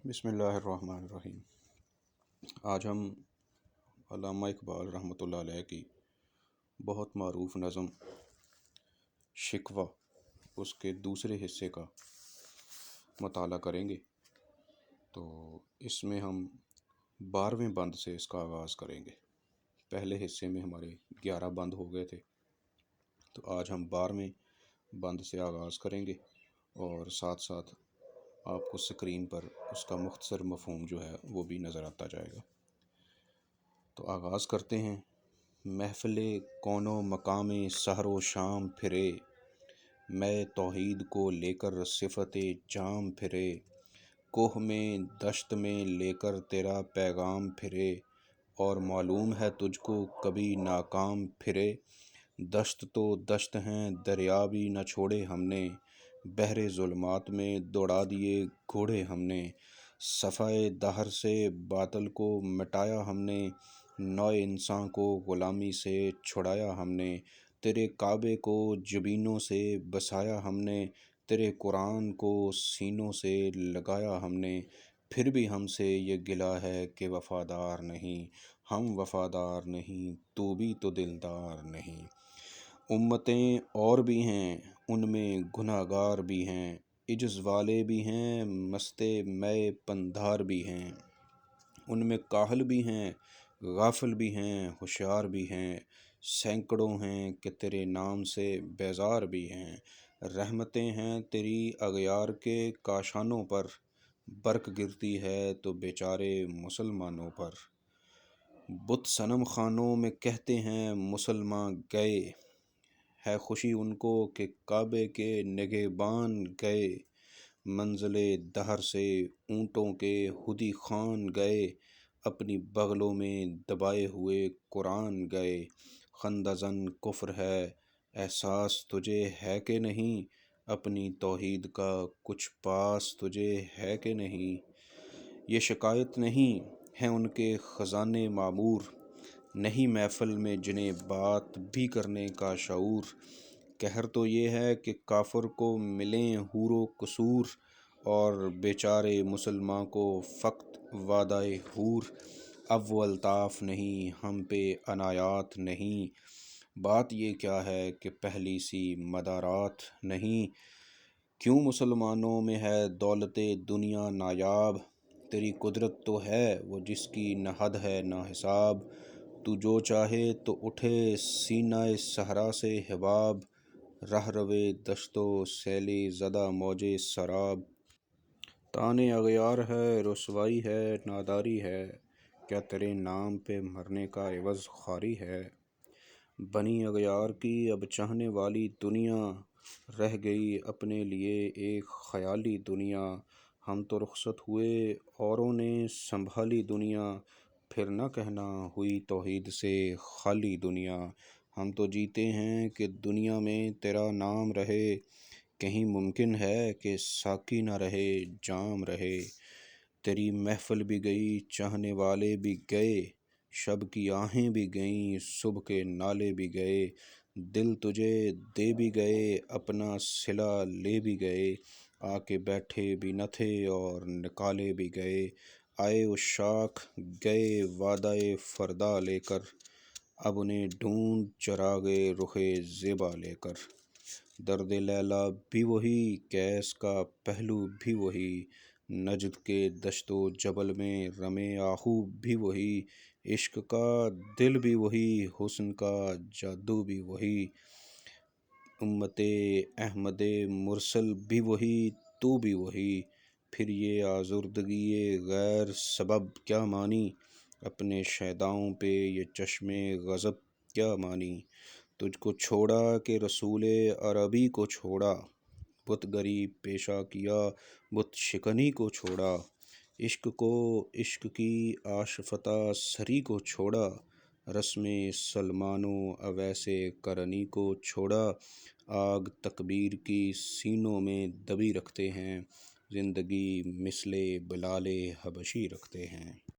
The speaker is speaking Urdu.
بسم اللہ الرحمن الرحیم۔ آج ہم علامہ اقبال رحمۃ اللہ علیہ کی بہت معروف نظم شکوہ اس کے دوسرے حصے کا مطالعہ کریں گے۔ تو اس میں ہم 12ویں بند سے اس کا آغاز کریں گے۔ پہلے حصے میں ہمارے 11 بند ہو گئے تھے، تو آج ہم 12ویں بند سے آغاز کریں گے اور ساتھ ساتھ آپ کو سکرین پر اس کا مختصر مفہوم جو ہے وہ بھی نظر آتا جائے گا۔ تو آغاز کرتے ہیں۔ محفل کون و مقام سحر و شام پھرے، میں توحید کو لے کر صفت جام پھرے، کوہ میں دشت میں لے کر تیرا پیغام پھرے، اور معلوم ہے تجھ کو کبھی ناکام پھرے، دشت تو دشت ہیں دریا بھی نہ چھوڑے ہم نے، بحر ظلمات میں دوڑا دیے گھوڑے ہم نے، صفائے دہر سے باطل کو مٹایا ہم نے، نوع انسان کو غلامی سے چھڑایا ہم نے، تیرے کعبے کو جبینوں سے بسایا ہم نے، تیرے قرآن کو سینوں سے لگایا ہم نے، پھر بھی ہم سے یہ گلہ ہے کہ وفادار نہیں، ہم وفادار نہیں، تو بھی تو دلدار نہیں، امتیں اور بھی ہیں ان میں گناہ گار بھی ہیں، عجز والے بھی ہیں مست مے پندار بھی ہیں، ان میں کاہل بھی ہیں غافل بھی ہیں ہوشیار بھی ہیں، سینکڑوں ہیں کہ تیرے نام سے بیزار بھی ہیں، رحمتیں ہیں تیری اغیار کے کاشانوں پر، برق گرتی ہے تو بیچارے مسلمانوں پر، بت صنم خانوں میں کہتے ہیں مسلمان گئے، ہے خوشی ان کو کہ کعبے کے نگہبان گئے، منزل دہر سے اونٹوں کے ہدی خوان گئے، اپنی بغلوں میں دبائے ہوئے قرآن گئے، خندہ زن کفر ہے احساس تجھے ہے کہ نہیں، اپنی توحید کا کچھ پاس تجھے ہے کہ نہیں، یہ شکایت نہیں ہے ان کے خزانے معمور، نہیں محفل میں جنہیں بات بھی کرنے کا شعور، قہر تو یہ ہے کہ کافر کو ملیں حور و قصور، اور بیچارے مسلمان کو فقط وعدہ حور، اب وہ الطاف نہیں ہم پہ عنایات نہیں، بات یہ کیا ہے کہ پہلی سی مدارات نہیں، کیوں مسلمانوں میں ہے دولت دنیا نایاب، تیری قدرت تو ہے وہ جس کی نہ حد ہے نہ حساب، تو جو چاہے تو اٹھے سینہ صحرا سے حباب، رہ روے دشت و سیل زدہ موج سراب، تان اغیار ہے رسوائی ہے ناداری ہے، کیا تیرے نام پہ مرنے کا عوض خواری ہے، بنی اغیار کی اب چاہنے والی دنیا، رہ گئی اپنے لیے ایک خیالی دنیا، ہم تو رخصت ہوئے اوروں نے سنبھالی دنیا، پھر نہ کہنا ہوئی توحید سے خالی دنیا، ہم تو جیتے ہیں کہ دنیا میں تیرا نام رہے، کہیں ممکن ہے کہ ساقی نہ رہے جام رہے، تیری محفل بھی گئی چاہنے والے بھی گئے، شب کی آہیں بھی گئیں صبح کے نالے بھی گئے، دل تجھے دے بھی گئے اپنا صلہ لے بھی گئے، آ کے بیٹھے بھی نہ تھے اور نکالے بھی گئے، آئے عشاق گئے وعدہ فردا لے کر، اب انہیں ڈھونڈ چراغ رخ زیبا لے کر، درد لیلی بھی وہی قیس کا پہلو بھی وہی، نجد کے دشت و جبل میں رمے آہو بھی وہی، عشق کا دل بھی وہی حسن کا جادو بھی وہی، امت احمد مرسل بھی وہی تو بھی وہی، پھر یہ آزردگی غیر سبب کیا مانی، اپنے شیداؤں پہ یہ چشم غضب کیا مانی، تجھ کو چھوڑا کہ رسول عربی کو چھوڑا، بت گری پیشہ کیا بت شکنی کو چھوڑا، عشق کو عشق کی آشفتہ سری کو چھوڑا، رسم سلمان و اویس کرنی کو چھوڑا، آگ تکبیر کی سینوں میں دبی رکھتے ہیں، زندگی مثل بلال حبشی رکھتے ہیں۔